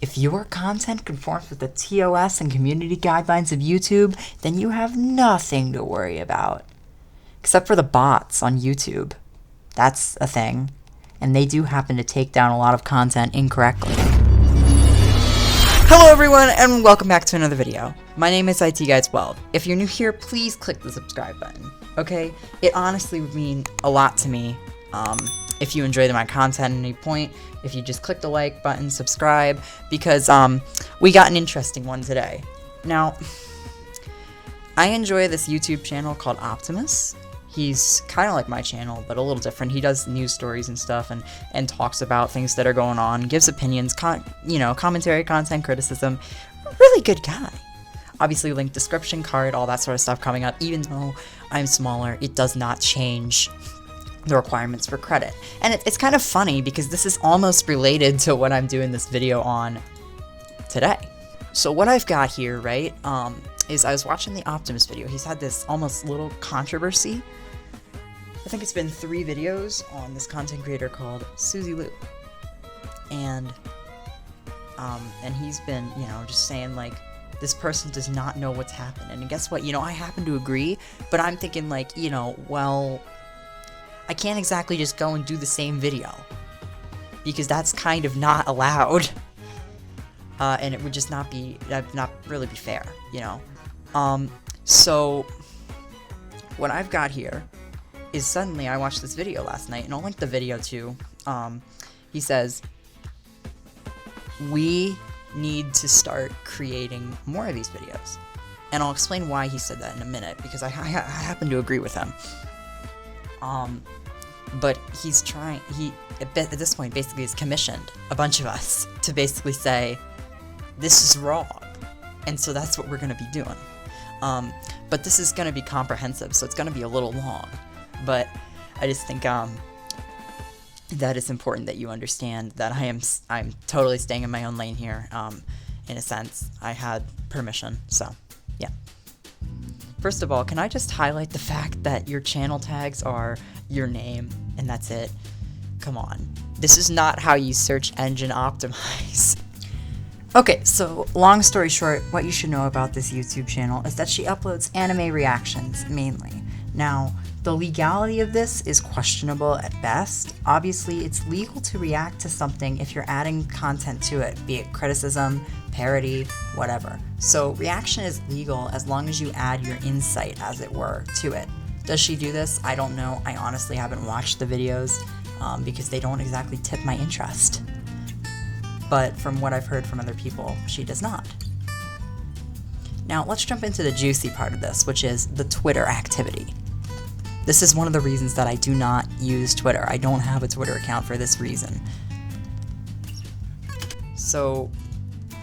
If your content conforms with the TOS and community guidelines of YouTube, then you have nothing to worry about. Except for the bots on YouTube. That's a thing. And they do happen to take down a lot of content incorrectly. Hello everyone, and welcome back to another video. My name is ITGuy12. If you're new here, please click the subscribe button, okay? It honestly would mean a lot to me if you enjoyed my content at any point, if you just click the like button, subscribe, because we got an interesting one today. Now, I enjoy this YouTube channel called Optimus. He's kind of like my channel, but a little different. He does news stories and stuff, and talks about things that are going on, gives opinions, commentary, content criticism. Really good guy. Obviously, link description card, all that sort of stuff coming up. Even though I'm smaller, it does not change the requirements for credit. And it's kind of funny because this is almost related to what I'm doing this video on today. So what I've got here, right, is I was watching the Optimus video. He's had this almost little controversy. I think it's been 3 videos on this content creator called Susie Lou. And he's been, just saying, like, this person does not know what's happened. And guess what? I happen to agree, but I'm thinking, like, well, I can't exactly just go and do the same video, because that's kind of not allowed. And it would just not really be fair, So what I've got here is suddenly I watched this video last night, and I'll link the video too. He says, we need to start creating more of these videos. And I'll explain why he said that in a minute, because I happen to agree with him. But he's trying, at this point basically has commissioned a bunch of us to basically say, this is wrong. And so that's what we're going to be doing. But this is going to be comprehensive, so it's going to be a little long. But I just think that it's important that you understand that I'm totally staying in my own lane here. In a sense, I had permission, so yeah. First of all, can I just highlight the fact that your channel tags are your name, and that's it? Come on. This is not how you search engine optimize. Okay, so long story short, what you should know about this YouTube channel is that she uploads anime reactions, mainly. Now, the legality of this is questionable at best. Obviously, it's legal to react to something if you're adding content to it, be it criticism, parody, whatever. So reaction is legal as long as you add your insight, as it were, to it. Does she do this? I don't know. I honestly haven't watched the videos because they don't exactly tip my interest. But from what I've heard from other people, she does not. Now, let's jump into the juicy part of this, which is the Twitter activity. This is one of the reasons that I do not use Twitter. I don't have a Twitter account for this reason. So,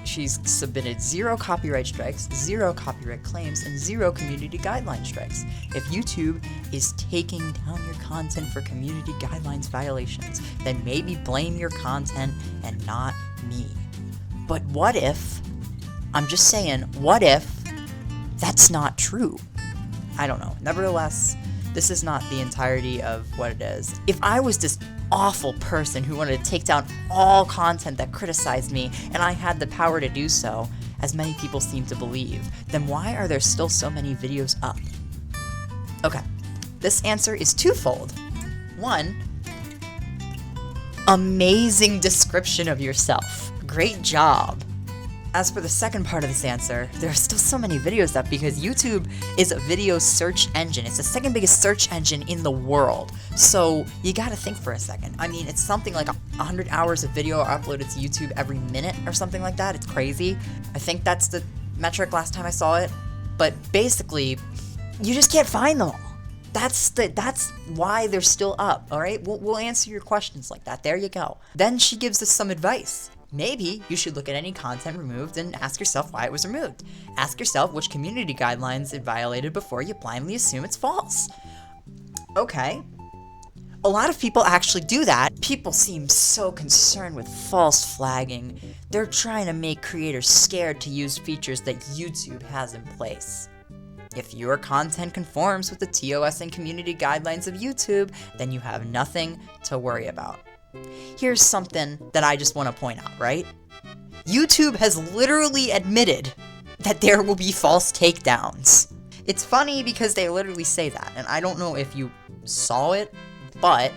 she's submitted 0 copyright strikes, 0 copyright claims, and 0 community guideline strikes. If YouTube is taking down your content for community guidelines violations, then maybe blame your content and not me. But what if, I'm just saying, what if that's not true? I don't know. Nevertheless, this is not the entirety of what it is. If I was this awful person who wanted to take down all content that criticized me, and I had the power to do so, as many people seem to believe, then why are there still so many videos up? Okay, this answer is twofold. 1, amazing description of yourself. Great job. As for the second part of this answer, there are still so many videos up because YouTube is a video search engine. It's the second biggest search engine in the world. So you gotta think for a second. I mean, it's something like 100 hours of video are uploaded to YouTube every minute or something like that. It's crazy. I think that's the metric last time I saw it. But basically, you just can't find them all. That's why they're still up, all right? We'll answer your questions like that. There you go. Then she gives us some advice. Maybe you should look at any content removed and ask yourself why it was removed. Ask yourself which community guidelines it violated before you blindly assume it's false. Okay. A lot of people actually do that. People seem so concerned with false flagging. They're trying to make creators scared to use features that YouTube has in place. If your content conforms with the TOS and community guidelines of YouTube, then you have nothing to worry about. Here's something that I just want to point out, right? YouTube has literally admitted that there will be false takedowns. It's funny because they literally say that, and I don't know if you saw it, but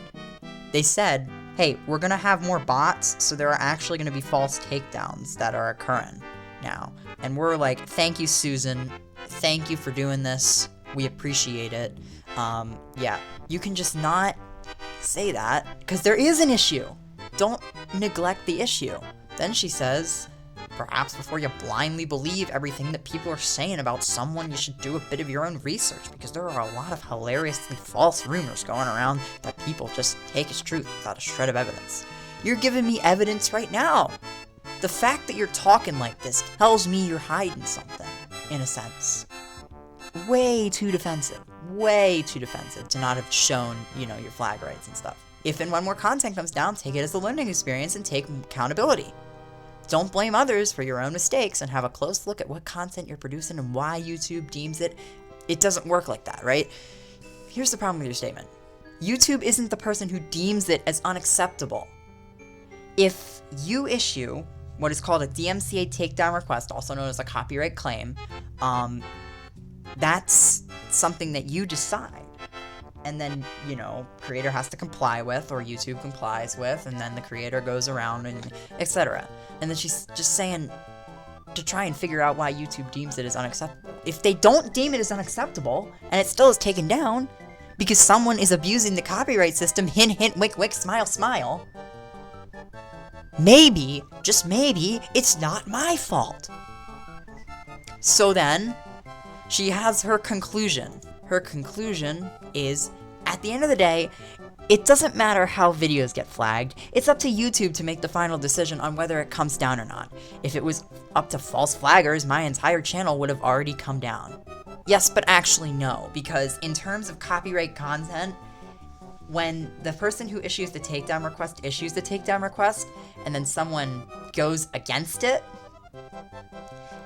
they said, hey, we're gonna have more bots, so there are actually gonna be false takedowns that are occurring now. And we're like, thank you, Susan. Thank you for doing this. We appreciate it. Yeah, you can just not say that, because there is an issue. Don't neglect the issue. Then she says, perhaps before you blindly believe everything that people are saying about someone, you should do a bit of your own research, because there are a lot of hilariously false rumors going around that people just take as truth without a shred of evidence. You're giving me evidence right now. The fact that you're talking like this tells me you're hiding something, in a sense. Way too defensive to not have shown, your flag rights and stuff. If and when more content comes down, take it as a learning experience and take accountability. Don't blame others for your own mistakes, and have a close look at what content you're producing and why YouTube deems it. It doesn't work like that, right? Here's the problem with your statement. YouTube isn't the person who deems it as unacceptable. If you issue what is called a DMCA takedown request, also known as a copyright claim, that's something that you decide. And then, creator has to comply with, or YouTube complies with, and then the creator goes around and etc. And then she's just saying to try and figure out why YouTube deems it as unacceptable. If they don't deem it as unacceptable, and it still is taken down, because someone is abusing the copyright system, hint, hint, wink, wink, smile, smile, maybe, just maybe, it's not my fault. So then, she has her conclusion. Her conclusion is, at the end of the day, it doesn't matter how videos get flagged. It's up to YouTube to make the final decision on whether it comes down or not. If it was up to false flaggers, my entire channel would have already come down. Yes, but actually no, because in terms of copyright content, when the person who issues the takedown request and then someone goes against it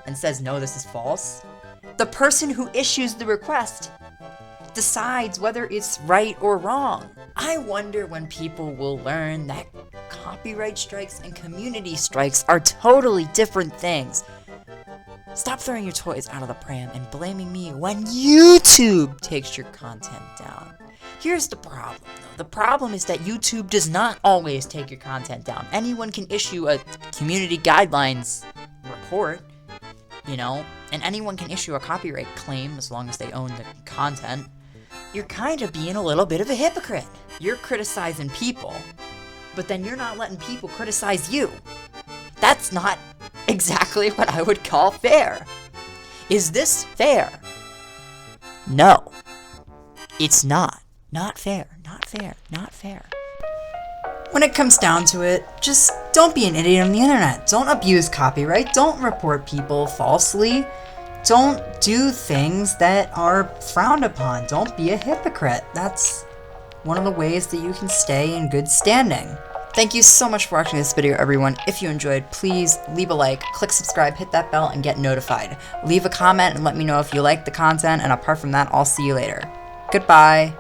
and says, no, this is false, the person who issues the request decides whether it's right or wrong. I wonder when people will learn that copyright strikes and community strikes are totally different things. Stop throwing your toys out of the pram and blaming me when YouTube takes your content down. Here's the problem, though. The problem is that YouTube does not always take your content down. Anyone can issue a community guidelines report, and anyone can issue a copyright claim as long as they own the content. You're kind of being a little bit of a hypocrite. You're criticizing people, but then you're not letting people criticize you. That's not exactly what I would call fair. Is this fair? No. It's not. Not fair. Not fair. Not fair. When it comes down to it, just don't be an idiot on the internet. Don't abuse copyright. Don't report people falsely. Don't do things that are frowned upon. Don't be a hypocrite. That's one of the ways that you can stay in good standing. Thank you so much for watching this video, everyone. If you enjoyed, please leave a like, click subscribe, hit that bell, and get notified. Leave a comment and let me know if you like the content, and apart from that, I'll see you later. Goodbye.